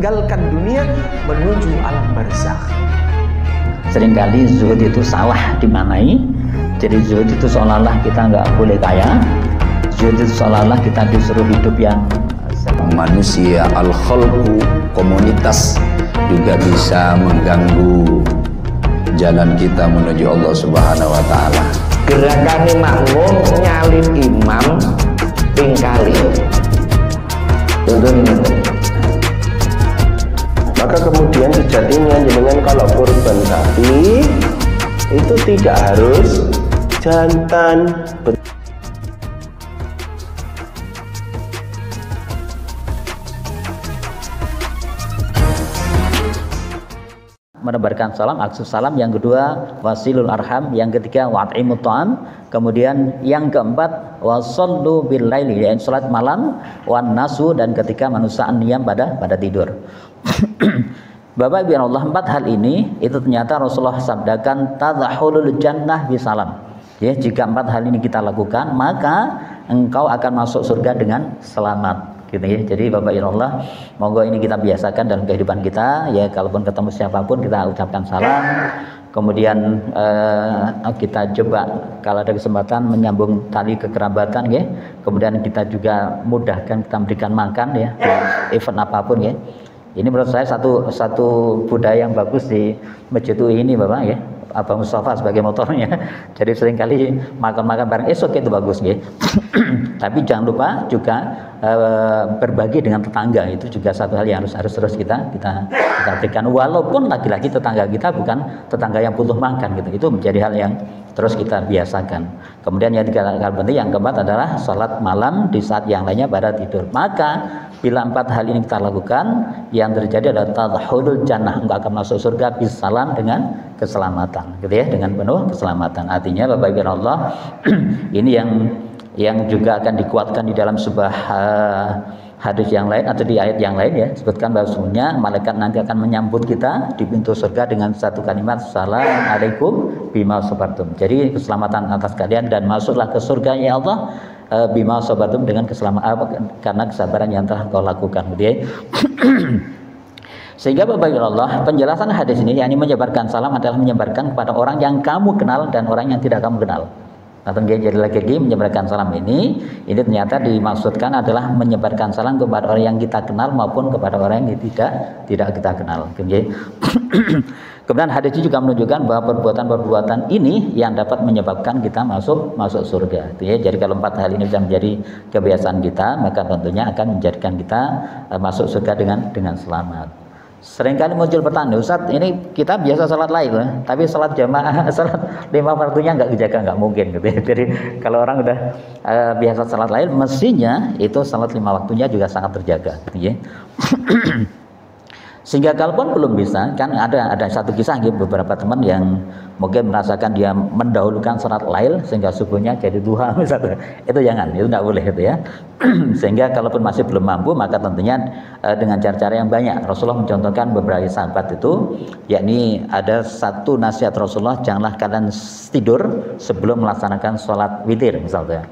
meninggalkan dunia menuju alam barzakh. Seringkali zuhud itu salah dimaknai. Jadi zuhud itu seolah-olah kita nggak boleh kaya. Zuhud itu seolah-olah kita disuruh hidup yang manusia, al-khalqu, komunitas juga bisa mengganggu jalan kita menuju Allah Subhanahu wa taala. Gerakan makmum nyalip imam pingkali. Maka kemudian sejatinya jenengan kalau kurban sapi itu tidak harus jantan. Menebarkan salam, aksus salam. Yang kedua wasilul arham. Yang ketiga wa'at'imut ta'am. Kemudian yang keempat wasallu bil laili, yaitu salat malam, wan nasu, dan ketika manusia niyam pada tidur. Bapak Ibu Allah, 4 hal ini itu ternyata Rasulullah sabdakan tadkhulul jannah bisalam. Ya, jika 4 hal ini kita lakukan, maka engkau akan masuk surga dengan selamat. Gitu ya. Jadi Bapak Ibu Allah, monggo ini kita biasakan dalam kehidupan kita ya, kalaupun ketemu siapapun kita ucapkan salam. Kemudian kita coba kalau ada kesempatan menyambung tali kekerabatan ya. Kemudian kita juga mudahkan, kita memberikan makan ya, event apapun ya. Ini menurut saya satu budaya yang bagus di Masjid UI ini Bapak ya. Abang Mustafa sebagai motornya. Jadi seringkali makan-makan bareng esok itu bagus ya. Tapi jangan lupa juga berbagi dengan tetangga, itu juga satu hal yang harus terus kita berikan, walaupun lagi-lagi tetangga kita bukan tetangga yang butuh makan gitu. Itu menjadi hal yang terus kita biasakan. Kemudian yang penting yang keempat adalah sholat malam di saat yang lainnya pada tidur. Maka bila 4 hal ini kita lakukan, yang terjadi adalah tadkhulul jannah, engkau akan masuk surga bisalam, dengan keselamatan gitu ya, dengan penuh keselamatan. Artinya Bapak Ibu Allah, ini yang juga akan dikuatkan di dalam sebuah hadis yang lain atau di ayat yang lain ya, sebutkan bahwa semuanya malaikat nanti akan menyambut kita di pintu surga dengan satu kalimat, Assalamualaikum bima sabartum. Jadi keselamatan atas kalian dan masuklah ke surga ya Allah bima sabartum, dengan keselamatan karena kesabaran yang telah kau lakukan gitu ya. Sehingga Bapak Ibu Allah, penjelasan hadis ini yakni menyebarkan salam adalah menyebarkan kepada orang yang kamu kenal dan orang yang tidak kamu kenal. Atau jadi lagi menyebarkan salam ini ternyata dimaksudkan adalah menyebarkan salam kepada orang yang kita kenal maupun kepada orang yang tidak kita kenal. Kemudian hadis ini juga menunjukkan bahwa perbuatan-perbuatan ini yang dapat menyebabkan kita masuk surga. Jadi kalau 4 hal ini bisa menjadi kebiasaan kita, maka tentunya akan menjadikan kita masuk surga dengan selamat. Seringkali muncul pertanyaan, Ustaz, ini kita biasa salat lail, tapi salat jamaah, salat 5 waktunya nggak dijaga, nggak mungkin gitu ya. Jadi kalau orang udah biasa salat lail, mestinya itu salat 5 waktunya juga sangat terjaga gitu ya. Sehingga kalaupun belum bisa, kan ada satu kisah gitu, beberapa teman yang mungkin merasakan dia mendahulukan salat lail sehingga subuhnya jadi duha misalnya. Itu jangan, itu nggak boleh gitu ya. Sehingga kalaupun masih belum mampu, maka tentunya dengan cara-cara yang banyak. Rasulullah mencontohkan beberapa sahabat itu, yakni ada satu nasihat Rasulullah, janganlah kalian tidur sebelum melaksanakan sholat witir misalnya.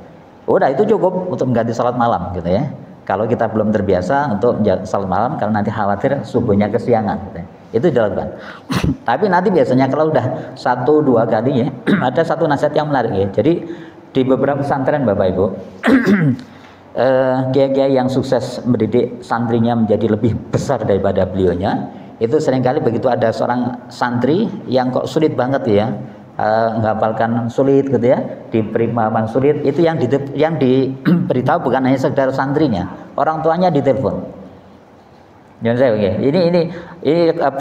Udah itu cukup untuk mengganti sholat malam gitu ya. Kalau kita belum terbiasa untuk salat malam, karena nanti khawatir subuhnya kesiangan gitu ya. Itu dilakukan. Tapi nanti biasanya kalau udah 1-2 kali ya, ada satu nasihat yang menarik ya. Jadi di beberapa pesantren Bapak Ibu, kiai-kiai yang sukses mendidik santrinya menjadi lebih besar daripada beliaunya, itu seringkali begitu ada seorang santri yang kok sulit banget ya, menghafalkan sulit gitu ya, diberi pemahaman sulit, itu yang diberitahu bukan hanya sekedar santrinya, orang tuanya ditelepon. Jangan saya okay. Ini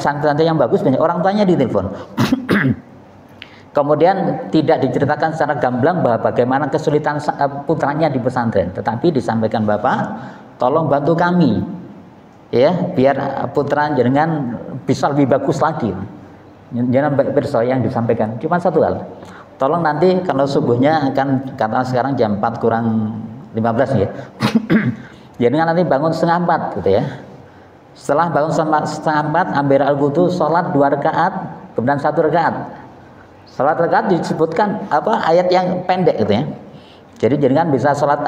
santri-santri yang bagus, orang tuanya ditelepon. Kemudian tidak diceritakan secara gamblang bahwa bagaimana kesulitan putranya di pesantren, tetapi disampaikan, Bapak, tolong bantu kami ya, biar putra jenengan bisa lebih bagus lagi. Jangan bersoal yang disampaikan cuma satu hal, tolong nanti kalau subuhnya akan, katakan sekarang jam 4 kurang 15 ya, jenengan nanti bangun 3:30 gitu ya. Setelah bangun 3:30 ambil al-wudu, sholat 2 rakaat, kemudian 1 rakaat. Sholat rakaat disebutkan ayat yang pendek gitu ya. Jadi jenengan bisa sholat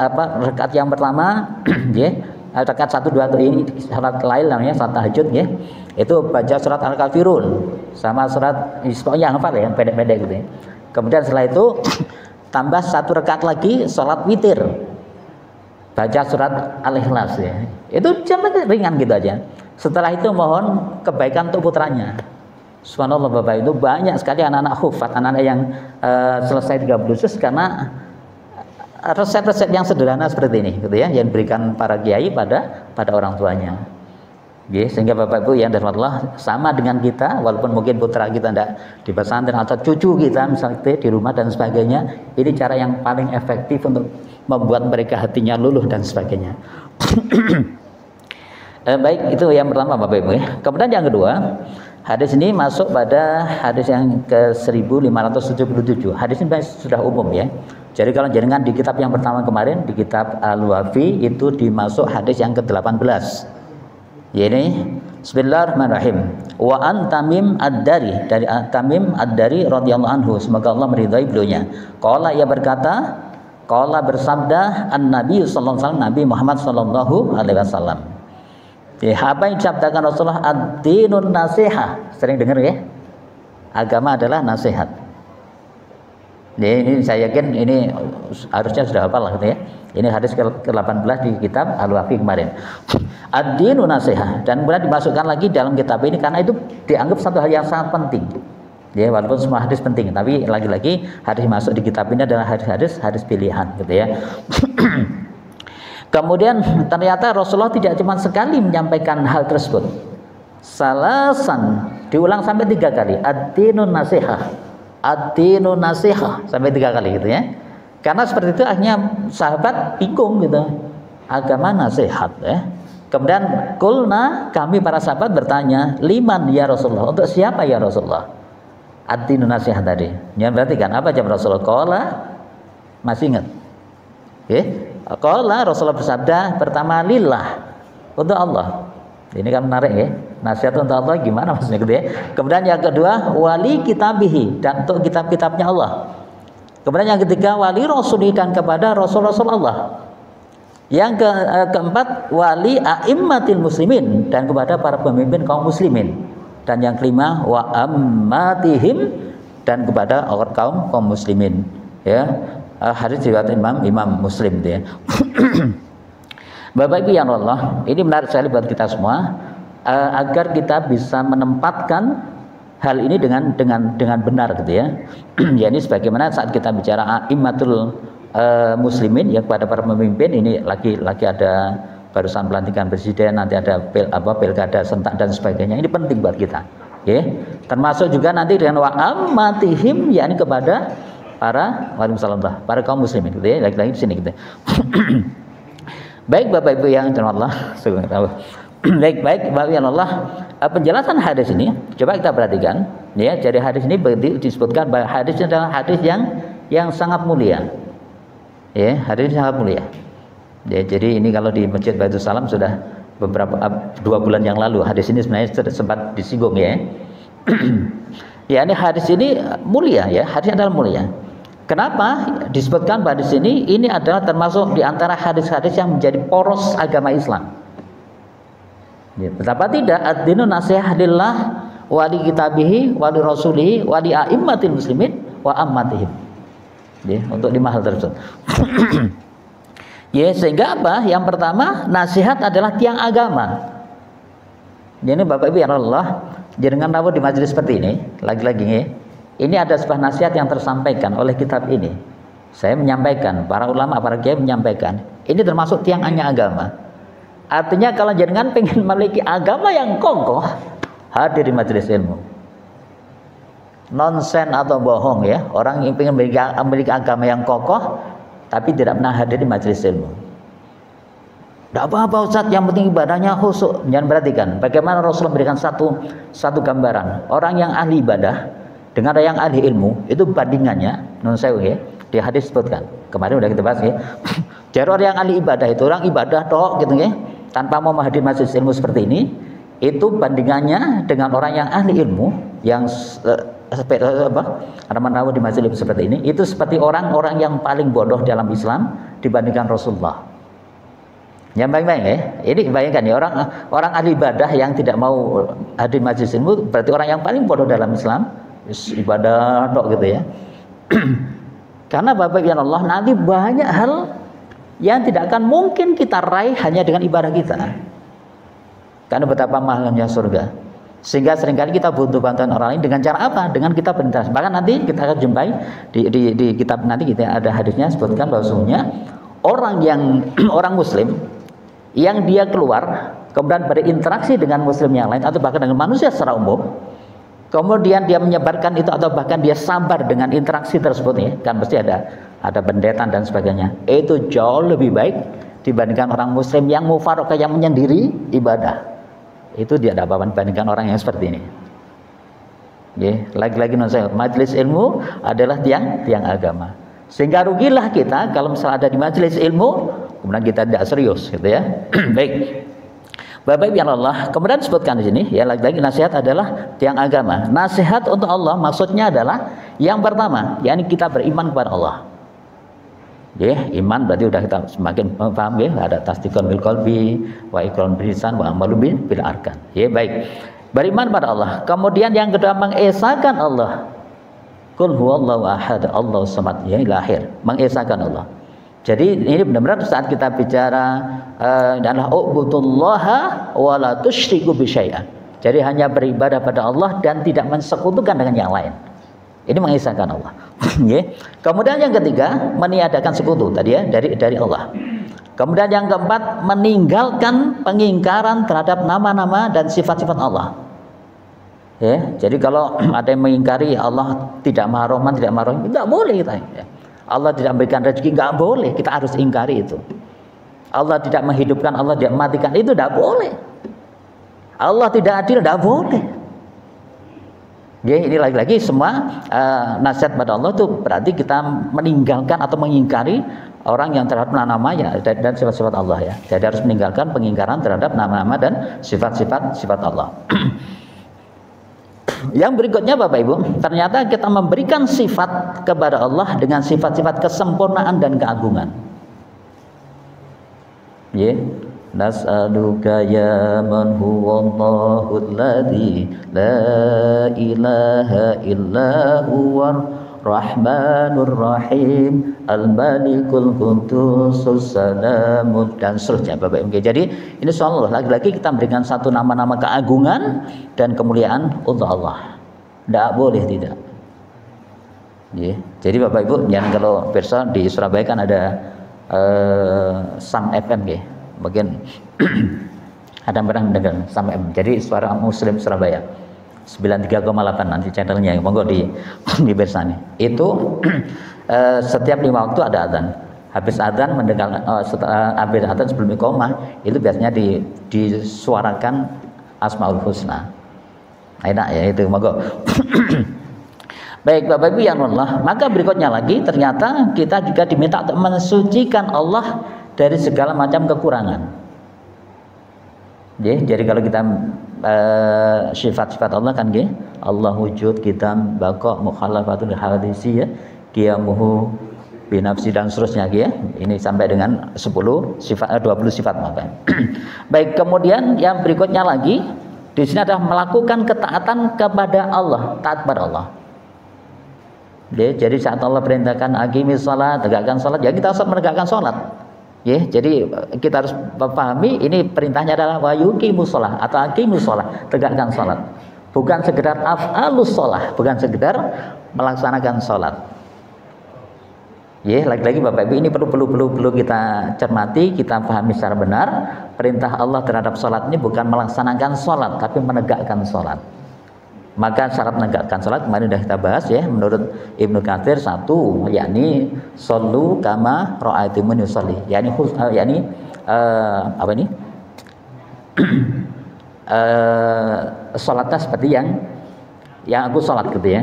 rakaat yang pertama ya, rakaat 1 2 ini salat lain namanya salat tahajud ya. Itu baca surat Al-Kafirun sama surat pokoknya hafal ya, pendek-pendek gitu ya. Kemudian setelah itu tambah 1 rakaat lagi salat witir. Baca surat Al-Ikhlas ya. Itu cuma ringan gitu aja. Setelah itu mohon kebaikan untuk putranya. Subhanallah Bapak, itu banyak sekali anak-anak hufat, anak-anak yang selesai 30 juz karena resep-resep yang sederhana seperti ini gitu ya, yang diberikan para kiai pada orang tuanya. Ya, sehingga Bapak Ibu yang dirahmati Allah, sama dengan kita, walaupun mungkin putra kita tidak di pesantren atau cucu kita misalnya di rumah dan sebagainya, ini cara yang paling efektif untuk membuat mereka hatinya luluh dan sebagainya. Baik, itu yang pertama Bapak Ibu ya. Kemudian yang kedua, hadis ini masuk pada hadis yang ke 1577. Hadis ini sudah umum ya. Jadi kalau jenengan di kitab yang pertama kemarin, di kitab Al-Wafi, itu dimasuk hadis yang ke-18. Ya ini, Bismillahirrahmanirrahim. Wa an Tamim ad-Dari, dari Tamim ad-Dari radhiyallahu anhu, semoga Allah meridhai beliaunya. Qala, ia berkata, qala bersabda an-Nabi sallallahu alaihi wasallam, Nabi Muhammad sallallahu alaihi wasallam. Ya, apa yang diciptakan Rasulullah, ad-dinun nasihah. Sering dengar ya? Agama adalah nasihat. Ini saya yakin ini harusnya sudah hafal lah gitu ya. Ini hadis ke-18 di kitab Al-Wafi kemarin. Ad-dinun nasihah, dan kemudian dimasukkan lagi dalam kitab ini karena itu dianggap satu hal yang sangat penting. Ya, walaupun semua hadis penting, tapi lagi-lagi hadis masuk di kitab ini adalah hadis pilihan gitu ya. Kemudian ternyata Rasulullah tidak cuma sekali menyampaikan hal tersebut. Salasan, diulang sampai 3 kali. Ad-dinun nasihah, ad-dinun nasihah, sampai 3 kali gitu ya. Karena seperti itu akhirnya sahabat bingung gitu. Agama nasihat ya. Kemudian kulna, kami para sahabat bertanya, liman ya Rasulullah, untuk siapa ya Rasulullah? Ad-dinun nasihat tadi. Yang berarti kan apa jawab Rasulullah? Qala, masih ingat? Oke. Qala, Rasulullah bersabda, pertama lillah, untuk Allah. Ini kan menarik ya. Nasihat untuk Allah gimana maksudnya gitu ya. Kemudian yang kedua, wali kitabihi, dan untuk kitab-kitabnya Allah. Kemudian yang ketiga, wali rasuli, dan kepada rasul-rasul Allah. Yang keempat, wali a'immatil muslimin, dan kepada para pemimpin kaum muslimin. Dan yang kelima, wa ammatihim, dan kepada kaum muslimin ya. Hadis riwayat Imam Muslim ya. Bapak Ibu yang Allah, ini menarik sekali buat kita semua agar kita bisa menempatkan hal ini dengan benar gitu ya. Ya, ini sebagaimana saat kita bicara a'immatul muslimin ya, kepada para pemimpin, ini lagi ada barusan pelantikan presiden, nanti ada pilkada serentak dan sebagainya. Ini penting buat kita ya. Termasuk juga nanti dengan wa ammatihim, yakni kepada para kaum muslimin gitu ya. Lagi-lagi di sini gitu. Baik Bapak Ibu yang dirahmati Allah, baik Bapak Ibu yang Allah, penjelasan hadis ini coba kita perhatikan ya. Jadi hadis ini disebutkan bahwa hadis ini adalah hadis yang sangat mulia. Ya, hadis ini sangat mulia. Ya, jadi ini kalau di Masjid Baitul Salam sudah beberapa 2 bulan yang lalu hadis ini sebenarnya sempat disinggung ya. Ya, ini hadis ini mulia ya, hadis adalah mulia. Kenapa disebutkan bahwa di sini ini adalah termasuk di antara hadis-hadis yang menjadi poros agama Islam. Ya, betapa tidak, ad-dinun nasihah lillah, wali kitabihi, wali rasulihi, wali a'immatil muslimin, wa ammatihim. Ya, untuk 5 hal tersebut. Ya, sehingga apa? Yang pertama, nasihat adalah tiang agama. Jadi Bapak Ibu ya Allah, jangan rawuh di majelis seperti ini, lagi-lagi ya. Ini ada sebuah nasihat yang tersampaikan oleh kitab ini. Saya menyampaikan, para ulama, para kiai menyampaikan. Ini termasuk tiangnya agama. Artinya kalau jenengan pengen memiliki agama yang kokoh, hadir di majelis ilmu. Nonsen atau bohong ya, orang yang pengen memiliki agama yang kokoh tapi tidak pernah hadir di majelis ilmu. Tidak apa-apa Ustaz, yang penting ibadahnya khusyuk. Jangan perhatikan bagaimana Rasulullah memberikan satu gambaran. Orang yang ahli ibadah dengan orang yang ahli ilmu, itu bandingannya non sewu ya. Di hadis sebutkan. Kemarin udah kita bahas ya. Jadi orang yang ahli ibadah itu orang ibadah tok gitu ya, tanpa mau menghadiri majelis ilmu seperti ini, itu bandingannya dengan orang yang ahli ilmu yang di majelis ilmu seperti ini, itu seperti orang-orang yang paling bodoh dalam Islam dibandingkan Rasulullah. Yang baik-baik ya. Ini bayangkan ya, orang ahli ibadah yang tidak mau hadir majelis ilmu berarti orang yang paling bodoh dalam Islam. Ibadah tok gitu ya. Karena Bapak Ibu Allah, nanti banyak hal yang tidak akan mungkin kita raih hanya dengan ibadah kita. Karena betapa mahalnya surga. Sehingga seringkali kita butuh bantuan orang lain dengan cara apa? Dengan kita berinteraksi. Bahkan nanti kita akan jumpai di kitab nanti kita ada hadisnya sebutkan bahwasanya orang muslim yang dia keluar kemudian berinteraksi dengan muslim yang lain atau bahkan dengan manusia secara umum, kemudian dia menyebarkan itu atau bahkan dia sabar dengan interaksi tersebut ya, kan pasti ada bendetan dan sebagainya. Itu jauh lebih baik dibandingkan orang muslim yang mufaraqah, yang menyendiri ibadah. Itu dia ada apa-apa dibandingkan orang yang seperti ini. Ya, lagi-lagi nasihat, majelis ilmu adalah tiang agama. Sehingga rugilah kita kalau misalnya ada di majelis ilmu kemudian kita tidak serius gitu ya. Baik. Bapak Ibu Allah, kemudian disebutkan di sini ya, lagi-lagi nasihat adalah tiang agama. Nasihat untuk Allah maksudnya adalah yang pertama, yakni kita beriman kepada Allah. Ya, iman berarti udah kita semakin paham ya, ada tasdiqun bil qalbi wa iqrarun bil lisan wa amalun bil arkan. Ya, baik. Beriman kepada Allah. Kemudian yang kedua mengesahkan Allah. Qul huwallahu ahad, Allahu samad, ya ila akhir. Mengesahkan Allah. Jadi ini benar-benar saat kita bicara adalah ubudullaha wa la tusyriku bi syai'an. Jadi hanya beribadah pada Allah dan tidak mensekutukan dengan yang lain. Ini mengisahkan Allah. Kemudian yang ketiga meniadakan sekutu tadi ya, dari Allah. Kemudian yang keempat meninggalkan pengingkaran terhadap nama-nama dan sifat-sifat Allah. Ya, jadi kalau ada yang mengingkari Allah tidak Maha Rahman, tidak Maha Rahim, tidak boleh kita. Ya. Allah tidak memberikan rezeki, nggak boleh, kita harus ingkari itu. Allah tidak menghidupkan, Allah tidak mematikan, itu tidak boleh. Allah tidak adil, tidak boleh. Ya, ini lagi-lagi semua nasihat pada Allah itu berarti kita meninggalkan atau mengingkari orang yang terhadap nama-namanya dan sifat-sifat Allah ya. Jadi harus meninggalkan pengingkaran terhadap nama-nama dan sifat-sifat Allah. Yang berikutnya Bapak Ibu, ternyata kita memberikan sifat kepada Allah dengan sifat-sifat kesempurnaan dan keagungan. Ya, nas'aluka ya man huwallahul ladzi la ilaha illa huwar rahmanur rahim al-malikul qudusus salamud dan seterusnya Bapak Ibu. Jadi ini soal Allah, lagi-lagi kita memberikan satu nama-nama keagungan dan kemuliaan untuk Allah. Tidak boleh tidak. Ya. Jadi Bapak Ibu, yang kalau persa di Surabaya kan ada Sam FM ya. Mungkin ada yang pernah mendengar Sam FM. Jadi suara Muslim Surabaya. 93,8 nanti channelnya, monggo di bersani. Itu setiap 5 waktu ada adzan. Habis adzan mendengar habis adzan sebelum iqamah itu biasanya disuarakan Asmaul Husna. Enak ya itu, monggo. Baik Bapak Ibu yang Allah, maka berikutnya lagi ternyata kita juga diminta untuk mensucikan Allah dari segala macam kekurangan. Ya, jadi kalau kita sifat-sifat Allah kan ya, Allah wujud, kita baqa, mukhalafatun hadisi ya, qiyamuhu binafsi dan seterusnya ya. Ini sampai dengan 20 sifat maka. Baik, kemudian yang berikutnya lagi di sini adalah melakukan ketaatan kepada Allah, taat pada Allah. Ya, jadi saat Allah perintahkan aqimis shalah, tegakkan salat, ya kita harus menegakkan salat. Ya, jadi kita harus pahami ini perintahnya adalah wayuqimus shalah atau aqimus shalah, tegakkan salat. Bukan sekedar af'alus shalah, bukan sekedar melaksanakan salat. Ya, lagi-lagi Bapak Ibu ini perlu kita cermati, kita pahami secara benar. Perintah Allah terhadap salat ini bukan melaksanakan salat, tapi menegakkan salat. Maka syarat menegakkan salat kemarin sudah kita bahas ya, menurut Ibnu Katsir satu, yakni shollu kama ra'aitumuni usolli, yakni apa ini? Salatnya seperti yang aku salat gitu ya.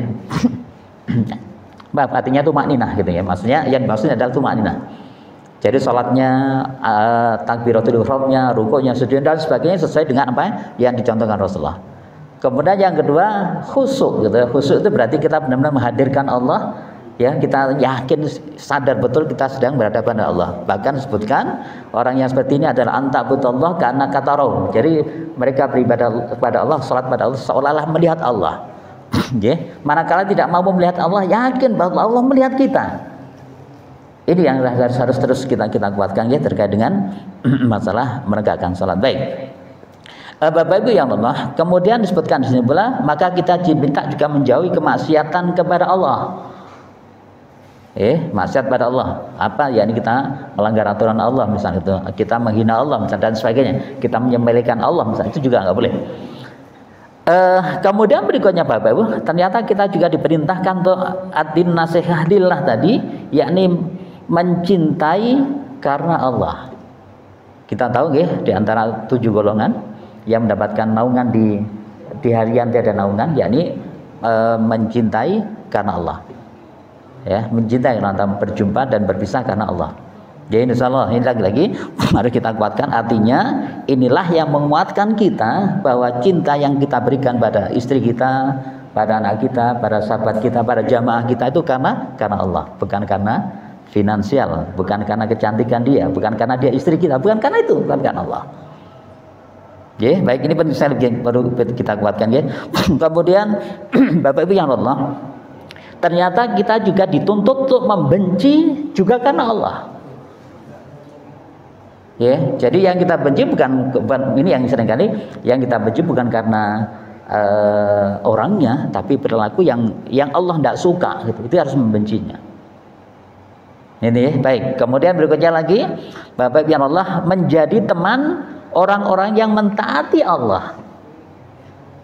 Artinya tumakninah gitu ya. Maksudnya yang maksudnya adalah tumakninah. Jadi salatnya takbiratul ihramnya, rukuknya, sujud dan sebagainya sesuai dengan apa yang dicontohkan Rasulullah. Kemudian yang kedua khusyuk gitu. Khusyuk itu berarti kita benar-benar menghadirkan Allah Ya, kita yakin sadar betul kita sedang berhadapan dengan Allah. Bahkan disebutkan orang yang seperti ini adalah antabutullah karena katarau. Jadi mereka beribadah kepada Allah, salat pada Allah seolah-olah melihat Allah. Ya, manakala tidak mampu melihat Allah, yakin bahwa Allah melihat kita. Ini yang harus terus kita kuatkan ya terkait dengan masalah menegakkan salat. Baik. Bapak Ibu yang Allah, kemudian disebutkan di sini pula, maka kita diminta juga menjauhi kemaksiatan kepada Allah. Maksiat pada Allah. Apa? Yakni kita melanggar aturan Allah misalnya itu, kita menghina Allah misalnya dan sebagainya, kita menyembelihkan Allah misalnya, itu juga nggak boleh. Kemudian berikutnya Bapak Ibu, ternyata kita juga diperintahkan untuk ad-din nasihah lillah tadi, yakni mencintai karena Allah. Kita tahu ya, di antara 7 golongan yang mendapatkan naungan di hari yang tiada naungan, yakni mencintai karena Allah. Ya, mencintai karena berjumpa dan berpisah karena Allah. Jadi insyaallah ini lagi-lagi harus kita kuatkan, artinya inilah yang menguatkan kita bahwa cinta yang kita berikan pada istri kita, pada anak kita, pada sahabat kita, pada jamaah kita itu karena Allah, bukan karena finansial, bukan karena kecantikan dia, bukan karena dia istri kita, bukan karena itu, bukan karena Allah. Ya, baik, ini penting sekali baru kita kuatkan ya. Kemudian Bapak Ibu yang Allah, ternyata kita juga dituntut untuk membenci juga karena Allah. Ya, jadi yang kita benci bukan ini yang seringkali yang kita benci bukan karena orangnya, tapi perilaku yang Allah tidak suka gitu. Itu harus membencinya. Ini baik. Kemudian berikutnya lagi, Bapak Ibu yang Allah, menjadi teman orang-orang yang mentaati Allah.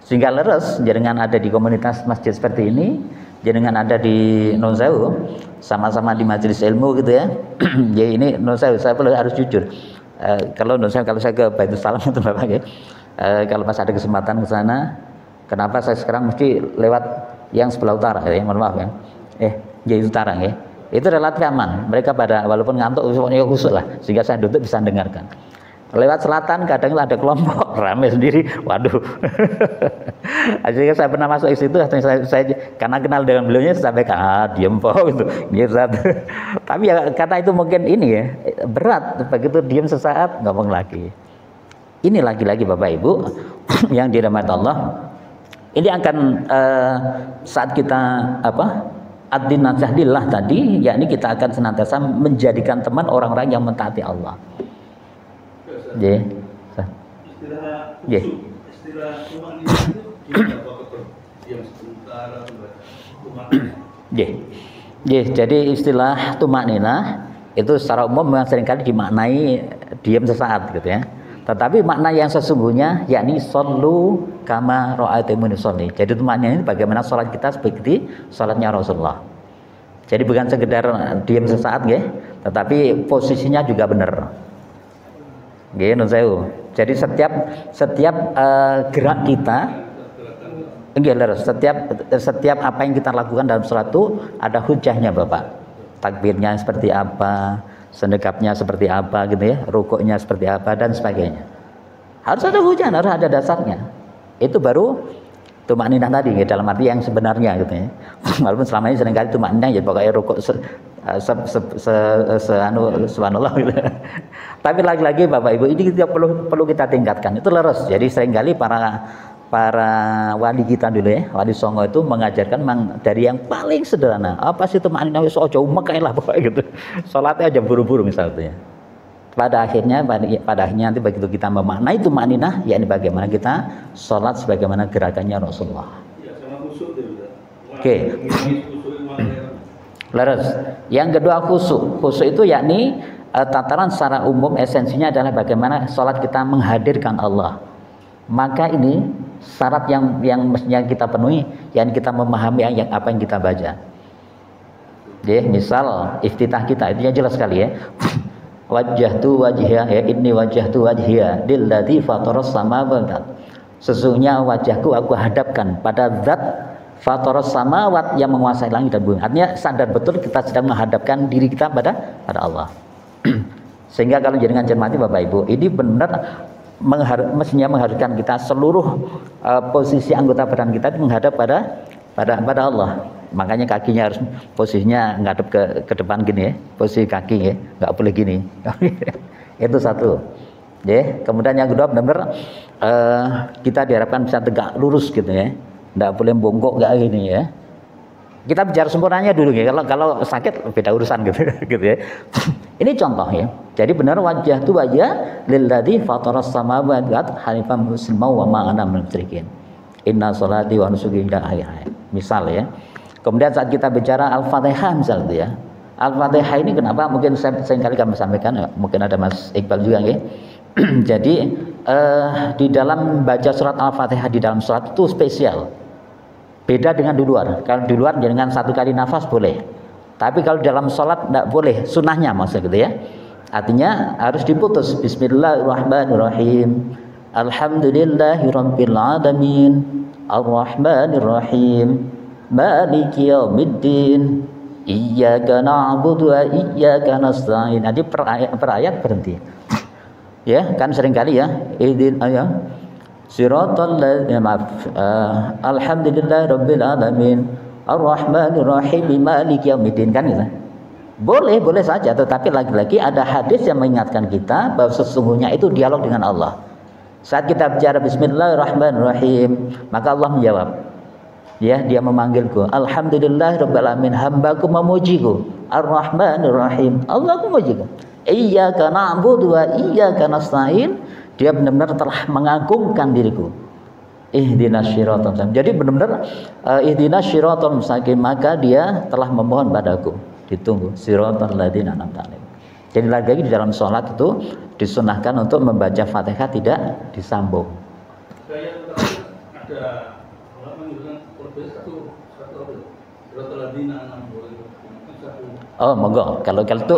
Sehingga leres jenengan ada di komunitas masjid seperti ini, jenengan ada di Non Sewu, sama-sama di majelis ilmu gitu ya. Ya ini Non Sewu, saya harus jujur. Kalau Non Sewu, kalau saya ke Baitul Salam itu Bapak ya. Kalau pas ada kesempatan ke sana, kenapa saya sekarang mesti lewat yang sebelah utara ya, mohon maaf ya. Jadi utara ya. Itu relatif aman. Mereka pada walaupun ngantuk pokoknya khusus lah, sehingga saya duduk bisa dengarkan. Lewat selatan kadang ada kelompok rame sendiri, waduh. Akhirnya saya pernah masuk ke situ, saya karena kenal dengan beliaunya saya sampaikan, diem po gitu. Tapi ya kata itu mungkin ini ya berat, begitu diem sesaat ngomong lagi. Ini lagi-lagi Bapak Ibu yang dirahmati Allah. Ini akan saat kita ad-din nasihah tadi, yakni kita akan senantiasa menjadikan teman orang-orang yang mentaati Allah. Istilah tumakninah itu yang sementara jadi istilah tumakninah itu secara umum memang seringkali dimaknai diam sesaat gitu ya. Tetapi makna yang sesungguhnya yakni shollu kama ra'aitumuni sholli. Jadi tumakninah ini bagaimana sholat kita seperti sholatnya Rasulullah. Jadi bukan sekedar diam sesaat ya, tetapi posisinya juga benar. Jadi setiap gerak kita, setiap apa yang kita lakukan dalam sholat itu ada hujahnya Bapak. Takbirnya seperti apa, sedekapnya seperti apa gitu ya, rukuknya seperti apa dan sebagainya. Harus ada hujah, harus ada dasarnya. Itu baru tumakninah tadi ya, dalam arti yang sebenarnya gitu ya. Walaupun selama ini seringkali tumakninah ya pokoknya rukuk subhanallah gitu. Tapi lagi-lagi Bapak Ibu ini kita perlu kita tingkatkan. Itu leres. Jadi seringkali para wali kita dulu ya, wali songo itu mengajarkan dari yang paling sederhana. Apa sih tumakninah wis aja umek lah pokoknya gitu. Salatnya aja buru-buru misalnya. Pada akhirnya nanti begitu kita memaknai tumakninah, yakni bagaimana kita salat sebagaimana gerakannya Rasulullah. Oke. Leres. Yang kedua khusyuk. Khusyuk itu yakni tataran secara umum esensinya adalah bagaimana sholat kita menghadirkan Allah. Maka ini syarat yang mestinya kita penuhi, yakni kita memahami apa yang kita baca. Ya, misal iftitah kita itu yang jelas sekali ya. Wajjahtu wajhiya ya inni wajjahtu wajhiya lilladzi fataras samawati. Sesungguhnya wajahku aku hadapkan pada zat fataras samawat yang menguasai langit dan bumi. Artinya sadar betul kita sedang menghadapkan diri kita pada Allah. Sehingga kalau jenengan cermati Bapak Ibu, ini benar mestinya mengharuskan kita seluruh posisi anggota badan kita menghadap pada Allah. makanya kakinya harus posisinya ngadep ke depan gini ya, posisi kaki ya, nggak boleh gini. Itu satu. Ya, kemudian yang kedua benar-benar kita diharapkan bisa tegak lurus gitu ya, nggak boleh bongkok nggak gini ya. Kita bicara sempurnanya dulu ya, kalau sakit beda urusan gitu, gitu ya. Ini contoh ya. Jadi benar wajah itu wajah lilladzi fataras samawati wal ardi hanifan musliman wa ma ana minal musyrikin. Inna sholati wa nusuki ila akhir. Misal ya. Kemudian saat kita bicara Al-Fatihah misal itu ya. Al-Fatihah ini kenapa mungkin saya seringkali kami sampaikan, mungkin ada Mas Iqbal juga ya. Jadi di dalam baca surat Al-Fatihah di dalam surat itu spesial. Beda dengan di luar. Kalau di luar dengan satu kali nafas boleh. Tapi kalau dalam sholat tidak boleh. Sunnahnya maksudnya gitu ya. Artinya harus diputus. Bismillahirrahmanirrahim. Alhamdulillahirabbil alamin. Arrahmanirrahim. Maliki yaumiddin. Iyyaka na'budu wa iyyaka nasta'in. Nanti per ayat berhenti. Ya, kan seringkali ya. Siratal ladzina alhamdulillahirabbil alamin arrahmanir rahim maliki yaumiddin kan gitu. Boleh saja, tetapi lagi-lagi ada hadis yang mengingatkan kita bahwa sesungguhnya itu dialog dengan Allah. Saat kita bicara bismillahirrahmanirrahim, maka Allah menjawab. Ya, dia memanggilku. Alhamdulillahirabbil alamin, hambaku memujiku. Arrahmanir rahim, Allah memujiku. Iyyaka na'budu wa iyyaka nasta'in. Dia benar-benar telah mengagungkan diriku. Ihdinas siratal mustaqim. Jadi benar-benar ihdinas siratal mustaqim, maka dia telah memohon padaku. Ditunggu siratal ladzina an'amta 'alaihim. Jadi lagi di dalam sholat itu disunahkan untuk membaca Fatihah tidak disambung. Kayak ada ulama yang satu siratal ladzina an'amta 'alaihim. Oh monggo, kalau itu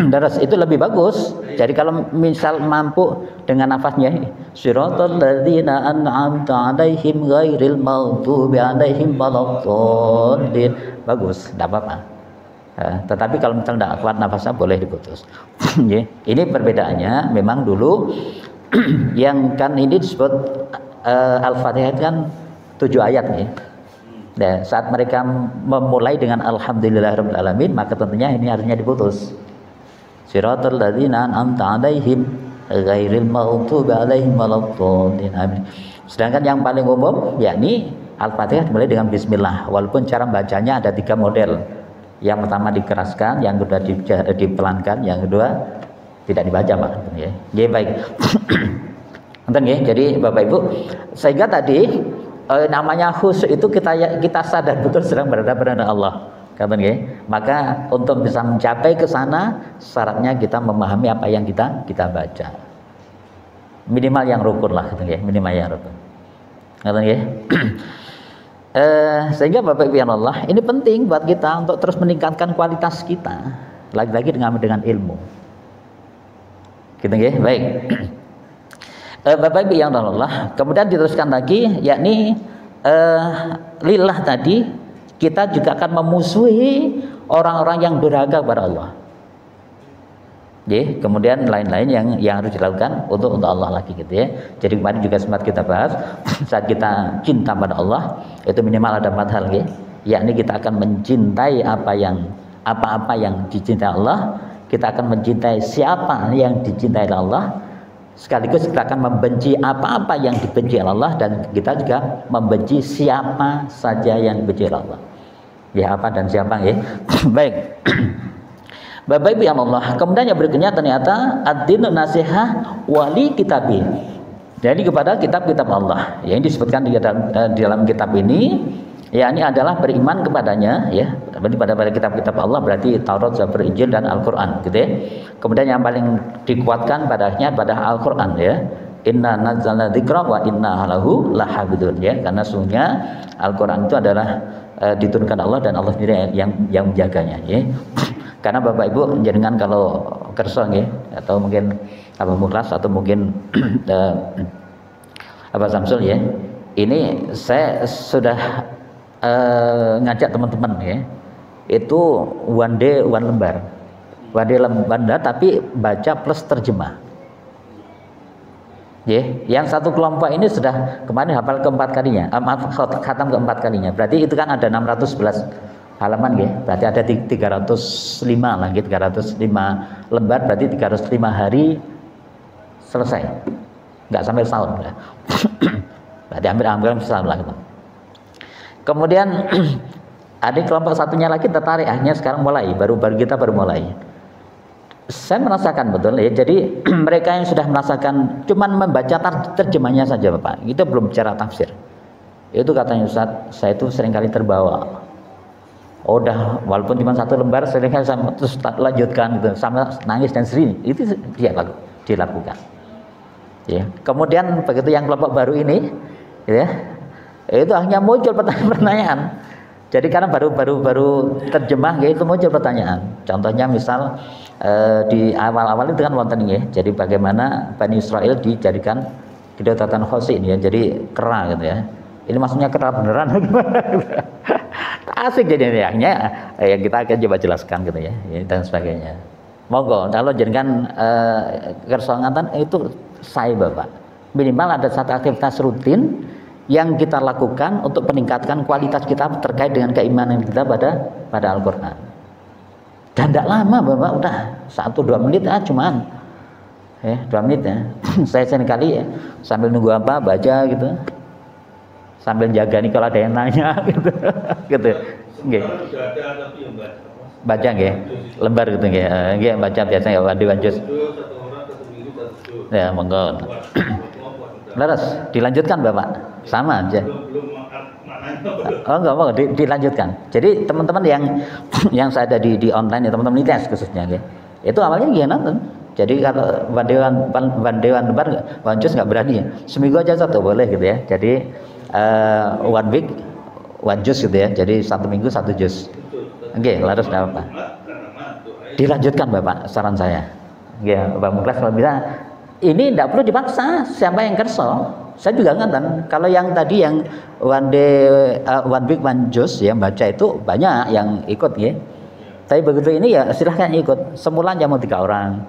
daras itu lebih bagus. Jadi kalau misal mampu dengan nafasnya siratal ladzina an'amta 'alaihim ghairil maghdubi 'alaihim waladdallin, bagus, tidak apa-apa. Tetapi kalau misal tidak kuat nafasnya boleh diputus. Ini perbedaannya. Memang dulu yang kan ini disebut Al-Fatihah kan 7 ayat ya. Dan saat mereka memulai dengan alhamdulillahirabbil alamin, maka tentunya ini harusnya diputus. Siratal ladzina an'amta 'alaihim ghairil maghdubi 'alaihim waladdallin. Sedangkan yang paling umum yakni Al-Fatihah dimulai dengan bismillah. Walaupun cara bacanya ada 3 model. Yang pertama dikeraskan, yang kedua dipelankan, yang kedua tidak dibaca Pak. Ya. Ya baik. Ya. Jadi Bapak Ibu, sehingga tadi namanya khusyuk itu kita sadar betul sedang berada pada Allah, kata ya. Maka untuk bisa mencapai ke sana syaratnya kita memahami apa yang kita baca. Minimal yang rukun lah, kata ya. Minimal yang rukun, kata ya. Sehingga Bapak Ibu yang Allah, ini penting buat kita untuk terus meningkatkan kualitas kita, lagi-lagi dengan ilmu. Gitu ya. Baik. Bapak Ibu yang Allah, kemudian diteruskan lagi, yakni lillah tadi kita juga akan memusuhi orang-orang yang durhaka kepada Allah. Kemudian lain-lain yang harus dilakukan untuk Allah lagi gitu ya. Jadi kemarin juga sempat kita bahas saat kita cinta pada Allah itu minimal ada 4 hal ya. Yakni kita akan mencintai apa-apa yang dicintai Allah, kita akan mencintai siapa yang dicintai Allah. Sekaligus kita akan membenci apa-apa yang dibenci Allah, dan kita juga membenci siapa saja yang dibenci Allah. Ya, apa dan siapa ya. Baik. Bapak Ibu yang Allah, kemudian yang berikutnya ternyata ad-dinu nasihah wali kitabi. Jadi kepada kitab-kitab Allah. Yang disebutkan di dalam kitab ini, ya ini adalah beriman kepadanya ya. Berarti pada kitab-kitab Allah berarti Taurat, Zabur, Injil dan Al-Qur'an gitu ya. Kemudian yang paling dikuatkan padanya pada Al-Qur'an ya. Inna nazzalna dzikra wa inna lahu lahafidun ya. Karena sungguhnya Al-Qur'an itu adalah diturunkan Allah dan Allah sendiri yang menjaganya ya. Karena Bapak Ibu jenengan kalau kersa ya, atau mungkin apa Mukhlas atau mungkin apa Samsul ya. Ini saya sudah ngajak teman-teman ya. Itu one day one lembar. One day lembar tapi baca plus terjemah. Ya, yang satu kelompok ini sudah kemarin hafal keempat kalinya, khatam keempat kalinya. Berarti itu kan ada 611 halaman ya. Berarti ada 305 lah, 305 lembar, berarti 305 hari selesai. Enggak sampai setahun ya. Berarti hampir setahun lah. Kemudian ada kelompok satunya lagi tertarik, akhirnya sekarang mulai, baru kita mulai. Saya merasakan betul ya, jadi mereka yang sudah merasakan cuman membaca terjemahnya saja Bapak, itu belum bicara tafsir. Itu katanya Ustaz, saya itu seringkali terbawa. Oh, udah walaupun cuma satu lembar seringkali saya terus lanjutkan gitu, sama nangis dan sedih. Itu dilakukan. Ya. Kemudian begitu yang kelompok baru ini, ya, itu hanya muncul pertanyaan. Jadi karena baru terjemah, ya itu muncul pertanyaan. Contohnya misal di awal-awal itu kan wonten ya. Jadi bagaimana Bani Israel dijadikan kedaulatan khosin ya. Jadi kera gitu ya. Ini maksudnya kera beneran gimana? Asik jadi yang kita akan coba jelaskan gitu ya, dan sebagainya. Monggo kalau jenengan kersongatan itu saya Bapak. Minimal ada satu aktivitas rutin yang kita lakukan untuk meningkatkan kualitas kita terkait dengan keimanan kita pada Al-Qur'an. Dan tidak lama Bapak, udah 1-2 menit cuman 2 menit ya. Saya seringkali ya, sambil nunggu apa baca gitu, sambil jaga nih kalau ada yang nanya gitu. Gitu. Nggih. Baca nggih. Lembar gitu nggih. Nggih baca biasanya Wandi juz. Ya, monggo. Laras, dilanjutkan Bapak. Sama aja. Oh enggak mau dilanjutkan. Jadi teman-teman yang saya ada di online ya, teman-teman ITS khususnya ya. Itu awalnya gimana? Jadi kalau Wandewan lembar Wancus nggak berani ya. Seminggu aja satu boleh gitu ya. Jadi 1 week 1 juz gitu ya. Jadi 1 minggu 1 juz. Oke, laras enggak apa-apa. Dilanjutkan Bapak, saran saya. Ya, Bang Muklas kalau bisa ini tidak perlu dipaksa, siapa yang kerso. Saya juga ngatakan kalau yang tadi yang 1 week 1 juz yang baca itu banyak yang ikut ya. Tapi begitu ini ya silahkan ikut. Semula cuma 3 orang,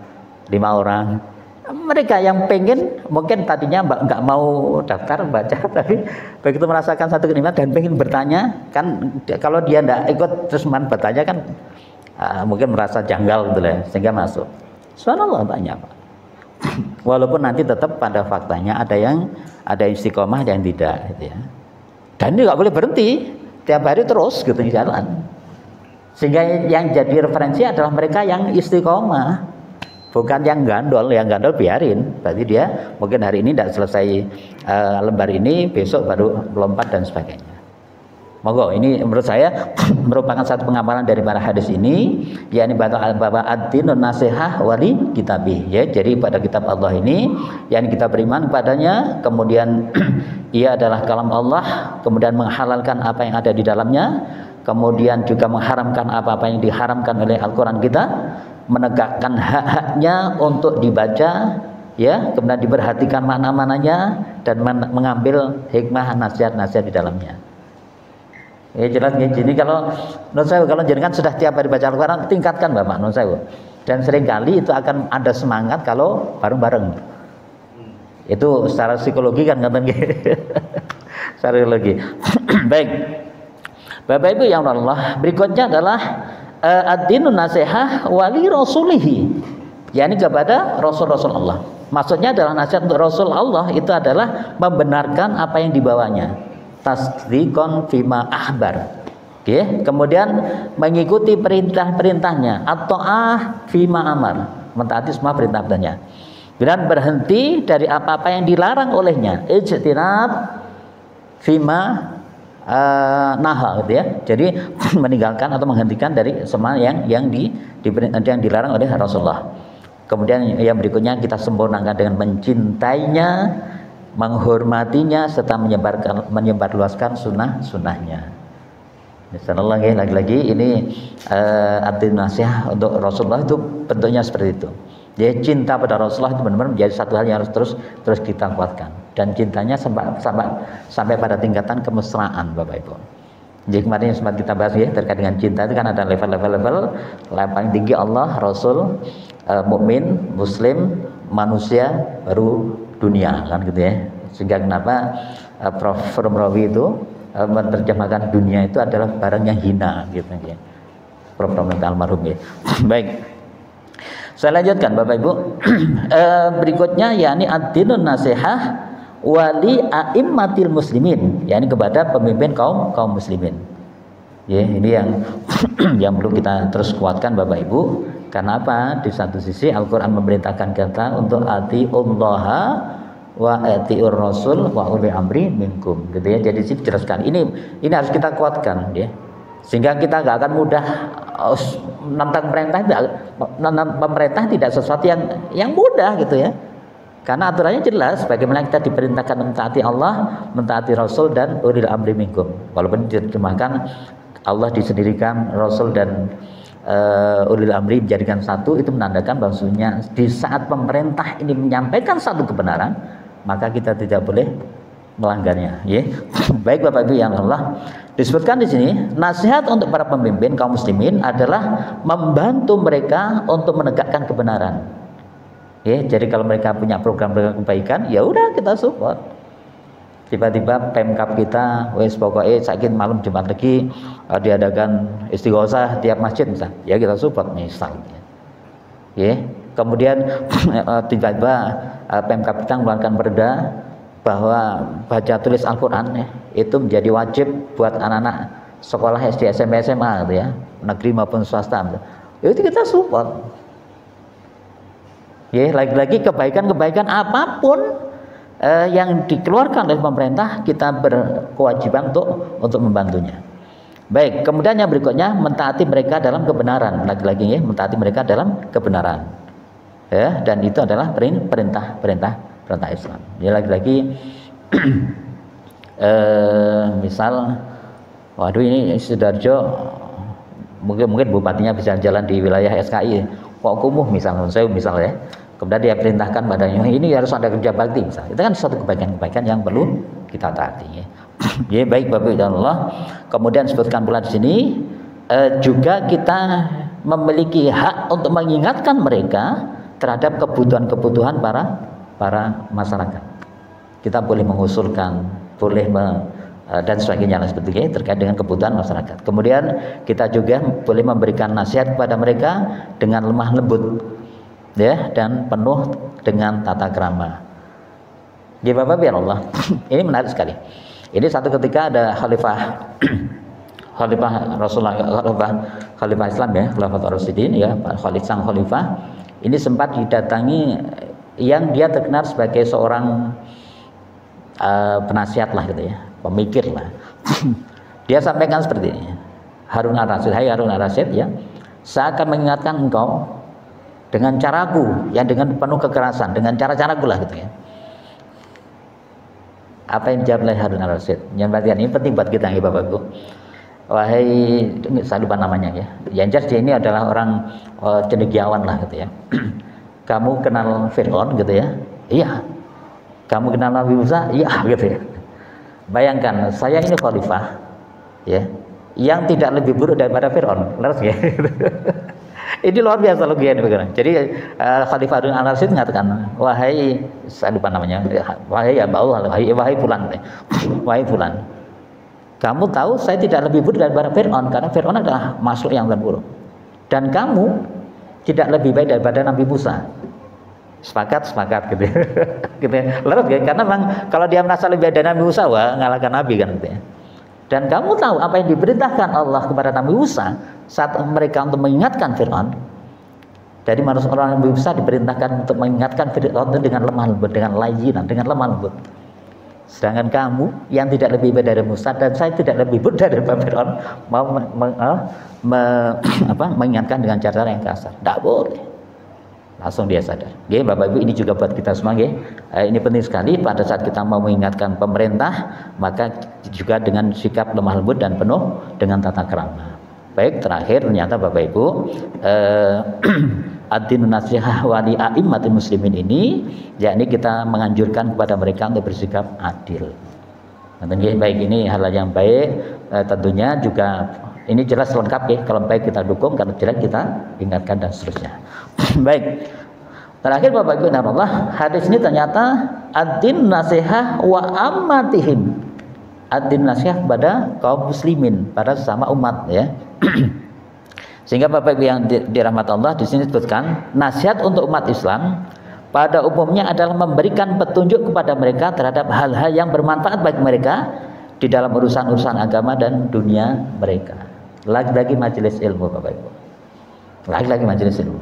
5 orang. Mereka yang pengen mungkin tadinya nggak mau daftar baca, tapi begitu merasakan satu kenikmatan dan pengen bertanya kan, kalau dia nggak ikut terus bertanya kan mungkin merasa janggal gitu lah, sehingga masuk. Subhanallah banyak Pak. Walaupun nanti tetap pada faktanya ada yang istiqomah, ada yang tidak gitu ya. Dan ini nggak boleh berhenti, tiap hari terus gitu jalan. Sehingga yang jadi referensi adalah mereka yang istiqomah, bukan yang gandol biarin. Berarti dia mungkin hari ini tidak selesai lembar ini, besok baru lompat dan sebagainya. Monggo, ini menurut saya merupakan satu pengamalan dari para hadis ini, yakni bahwa ad-dinun nasihah wali kitabih ya. Jadi pada kitab Allah ini yang kita beriman padanya, kemudian ia adalah kalam Allah, kemudian menghalalkan apa yang ada di dalamnya, kemudian juga mengharamkan apa-apa yang diharamkan oleh Al-Qur'an kita, menegakkan hak-haknya untuk dibaca ya, kemudian diperhatikan makna-maknanya dan mengambil hikmah nasihat-nasihat di dalamnya. Ya jelas ya. Jadi kalau menurut saya kalau jenengan sudah tiap hari baca Al-Qur'an, tingkatkan Bapak menurut saya. Dan seringkali itu akan ada semangat kalau bareng-bareng. Itu secara psikologi kan ngaten nggih. Secara psikologi. Baik. Bapak Ibu yang Allah, berikutnya adalah ad-dinun nasihah wali rasulihi. yakni kepada Rasul-Rasul Allah. Maksudnya adalah nasihat untuk Rasul Allah itu adalah membenarkan apa yang dibawanya. Tasdiqon fima ahbar. Okay. Kemudian mengikuti perintah-perintahnya atau fima amar, mentaati semua perintah-perintahnya. Dan berhenti dari apa-apa yang dilarang olehnya. Ijtinab fima naha, gitu ya. Jadi meninggalkan atau menghentikan dari semua yang dilarang oleh Rasulullah. Kemudian yang berikutnya kita sempurnakan dengan mencintainya, menghormatinya, serta menyebarluaskan sunnah-sunnahnya. Misalnya lagi-lagi ini ad-din nasihat untuk Rasulullah itu bentuknya seperti itu. Jadi cinta pada Rasulullah itu benar-benar menjadi satu hal yang harus terus kita kuatkan. Dan cintanya sampai pada tingkatan kemesraan, Bapak Ibu. Jadi kemarin sempat kita bahas ya terkait dengan cinta itu kan ada level-level. Yang paling tinggi Allah, Rasul, mukmin, muslim, manusia, baru dunia, kan gitu ya. Sehingga kenapa Prof. Romrawi itu menerjemahkan dunia itu adalah barang yang hina gitu ya. Prof. Romrawi almarhum ya. Baik. Saya lanjutkan Bapak Ibu. Berikutnya yakni ad-dinun nasihah wali a'immatil muslimin, yakni kepada pemimpin kaum muslimin. Ya, ini yang perlu kita terus kuatkan Bapak Ibu. Karena apa? Di satu sisi Al-Qur'an memerintahkan kita untuk atiullaha wa atiur rasul wa ulil amri minkum, gitu ya. Jadi sini jelaskan. Ini harus kita kuatkan ya. Sehingga kita nggak akan mudah menentang pemerintah tidak sesuatu yang mudah gitu ya. Karena aturannya jelas, bagaimana kita diperintahkan mentaati Allah, mentaati Rasul dan ulil amri minkum. Walaupun diterjemahkan Allah disendirikan, Rasul dan ulil amri dijadikan satu, itu menandakan bahwasanya di saat pemerintah ini menyampaikan satu kebenaran, maka kita tidak boleh melanggarnya. Ya. Baik Bapak Ibu yang Allah, disebutkan di sini nasihat untuk para pemimpin kaum muslimin adalah membantu mereka untuk menegakkan kebenaran. Ya, jadi kalau mereka punya program kebaikan, ya udah kita support. Tiba-tiba Pemkab kita, wes pokoknya sakit malam Jumat lagi diadakan istighosah tiap masjid misal, ya kita support misalnya. Ya, kemudian tiba-tiba Pemkab kita mengeluarkan perda bahwa baca tulis Al-Quran ya, itu menjadi wajib buat anak-anak sekolah SD, SMP, SMA gitu ya, negeri maupun swasta. Itu kita support. Ya, lagi-lagi kebaikan-kebaikan apapun yang dikeluarkan oleh pemerintah, kita berkewajiban untuk membantunya. Baik, kemudian yang berikutnya mentaati mereka dalam kebenaran. Lagi-lagi ya, mentaati mereka dalam kebenaran. Ya, dan itu adalah perintah Islam. Ya, lagi-lagi misal, waduh ini Sidoarjo, mungkin bupatinya bisa jalan di wilayah SKI, Pak Kumuh misalnya, ya. Kemudian dia perintahkan badannya ini harus ada kerja bakti misalnya. Itu kan suatu kebaikan-kebaikan yang perlu kita taati ya. Ya, baik Bapak Ibu Allah. Kemudian sebutkan pula di sini juga kita memiliki hak untuk mengingatkan mereka terhadap kebutuhan-kebutuhan para masyarakat. Kita boleh mengusulkan, boleh dan sebagainya seperti itu terkait dengan kebutuhan masyarakat. Kemudian kita juga boleh memberikan nasihat kepada mereka dengan lemah lembut ya, dan penuh dengan tata krama. Ya Bapak biar Allah. Ini menarik sekali. Ini satu ketika ada khalifah Rasulullah, khalifah Islam ya, Khalifah Rasyidin ya, sang khalifah ini sempat didatangi yang dia terkenal sebagai seorang penasihat lah gitu ya, pemikir lah. Dia sampaikan seperti ini, Harun al-Rasyid, hai Harun al-Rasyid ya, saya akan mengingatkan engkau dengan caraku yang dengan penuh kekerasan, dengan cara-caraku lah gitu ya. Apa yang dijawab oleh Harun al-Rasyid? Yang perhatian ini penting buat kita ya Bapak Ibu. Wahai, saya lupa namanya ya. Yang jelas dia ini adalah orang cendekiawan lah gitu ya. Kamu kenal Fir'aun gitu ya? Iya. Kamu kenal Nabi Musa? Iya gitu ya. Bayangkan saya ini khalifah ya, yang tidak lebih buruk daripada Fir'aun. Leres ya. Ini luar biasa logikanya begini. Jadi Khalifah Harun al-Rasyid mengatakan, wahai, saya lupa namanya, wahai Aba Allah, wahai fulan, kamu tahu saya tidak lebih buruk daripada Fir'aun, karena Fir'aun adalah makhluk yang terburuk, dan kamu tidak lebih baik daripada Nabi Musa. Sepakat gitu. Gitu. Lalu karena memang kalau dia merasa lebih baik dari Nabi Musa, wah ngalahkan Nabi kan gitu ya. Dan kamu tahu apa yang diperintahkan Allah kepada Nabi Musa saat mereka untuk mengingatkan Fir'aun. Dari manusia orang Nabi Musa diperintahkan untuk mengingatkan Fir'aun dengan lemah lembut, dengan layinan, dengan lemah lembut. Sedangkan kamu yang tidak lebih baik dari Musa dan saya tidak lebih baik dari Fir'aun mau mengingatkan dengan cara yang kasar. Tidak boleh. Langsung dia sadar. Oke, Bapak Ibu, ini juga buat kita semua. Ini penting sekali pada saat kita mau mengingatkan pemerintah, maka juga dengan sikap lemah lembut dan penuh dengan tata krama. Baik, terakhir ternyata Bapak Ibu, ad-dinun nasihah wali a'immatil muslimin ini, yakni kita menganjurkan kepada mereka untuk bersikap adil. Baik, ini hal yang baik. Tentunya juga Ini jelas lengkap ya, kalau baik kita dukung, kalau jelek kita ingatkan dan seterusnya. Baik. Terakhir Bapak Ibu Allah, hadis ini ternyata ad-din nasihah wa ammatihim. Ad-din nasihah kepada kaum muslimin, pada sesama umat ya. Sehingga Bapak Ibu yang dirahmati Allah, di sini disebutkan nasihat untuk umat Islam pada umumnya adalah memberikan petunjuk kepada mereka terhadap hal-hal yang bermanfaat bagi mereka di dalam urusan-urusan agama dan dunia mereka. Lagi-lagi majelis ilmu Bapak Ibu. Lagi-lagi majelis ilmu.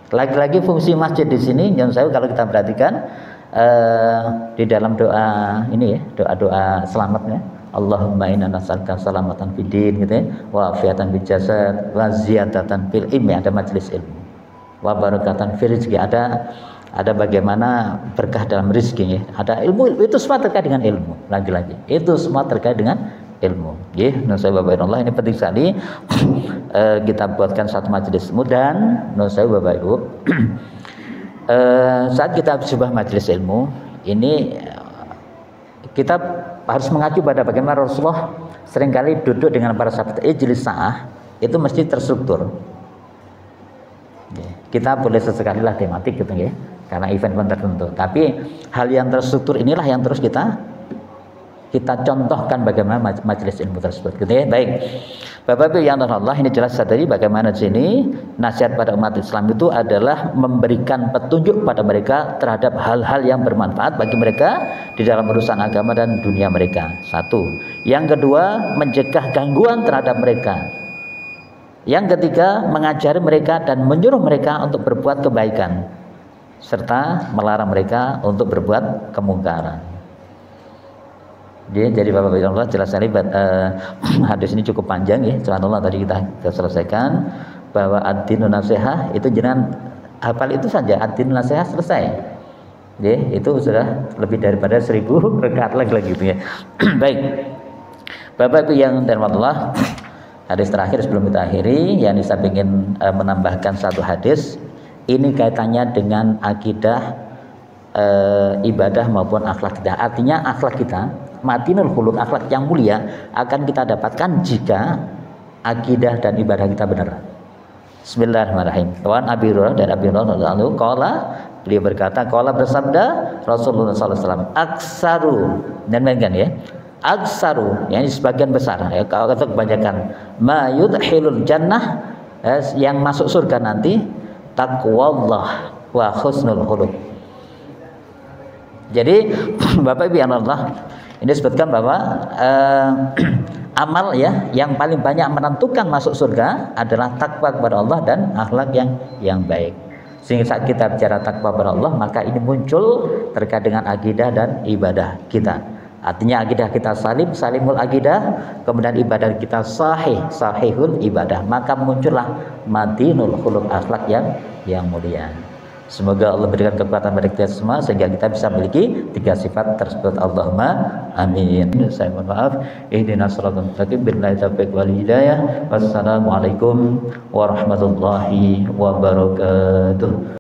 Lagi-lagi fungsi masjid di sini, yang saya kalau kita perhatikan di dalam doa ini ya, doa-doa selamatnya, Allahumma inna nas'aluka salamatan fid din gitu ya, wa afiatan fil jasad, wa ziyadatan fil ilmi, ada majelis ilmu. Wa barakatan fil rizqi, ada bagaimana berkah dalam rezeki ya. Ada ilmu, itu semua terkait dengan ilmu. Lagi-lagi itu semua terkait dengan ilmu. Ya, nusai Bapak Ibu Allah, ini penting sekali kita buatkan satu majelis ilmu. Dan nusai Bapak Ibu saat kita sebuah majelis ilmu ini kita harus mengacu pada bagaimana Rasulullah seringkali duduk dengan para sahabat. Ijlis sa'ah itu mesti terstruktur. Kita boleh sesekali lah tematik gitu ya, karena event tertentu. Tapi hal yang terstruktur inilah yang terus kita contohkan bagaimana majelis ilmu tersebut gitu ya. Baik Bapak Ibu yang Allah, ini jelas tadi bagaimana di sini nasihat pada umat Islam itu adalah memberikan petunjuk pada mereka terhadap hal-hal yang bermanfaat bagi mereka di dalam urusan agama dan dunia mereka. Satu. Yang kedua, mencegah gangguan terhadap mereka. Yang ketiga, mengajari mereka dan menyuruh mereka untuk berbuat kebaikan serta melarang mereka untuk berbuat kemungkaran. Jadi Bapak Ibu Allah, jelas sekali hadis ini cukup panjang ya. Subhanallah, tadi kita selesaikan bahwa ad-dinun nasihah itu jangan hafal itu saja, ad-dinun nasihah selesai. Ya, itu sudah lebih daripada 1000 rakaat lagi gitu ya. Baik. Bapak Ibu yang dirahmati Allah, hadis terakhir sebelum kita akhiri, yang saya ingin menambahkan satu hadis. Ini kaitannya dengan akidah, ibadah maupun akhlak kita. Artinya akhlak kita, matinul khuluq, akhlak yang mulia akan kita dapatkan jika akidah dan ibadah kita benar. Bismillahirrahmanirrahim. Wan Abi Hurairah dan Abi Hurairah radhiyallahu qala, beliau berkata, qala bersabda Rasulullah sallallahu alaihi wasallam, aksaru, dan mainkan ya, aksaru, yani sebagian besar ya, kalau kata kebanyakan, ma yudkhilul jannah, yang masuk surga nanti, taqwallah wa husnul khuluq. Jadi Bapak Ibu yang Allah, ini disebutkan bahwa amal ya yang paling banyak menentukan masuk surga adalah takwa kepada Allah dan akhlak yang baik. Sehingga saat kita bicara takwa kepada Allah, maka ini muncul terkait dengan akidah dan ibadah kita. Artinya akidah kita salimul akidah, kemudian ibadah kita sahihul ibadah, maka muncullah madinul khuluq, akhlak yang mulia. Semoga Allah berikan kekuatan pada kita semua sehingga kita bisa memiliki 3 sifat tersebut. Allahumma amin. Saya mohon maaf. Ihdinas siratal mustaqim, billahi taufiq wal hidayah. Wassalamualaikum warahmatullahi wabarakatuh.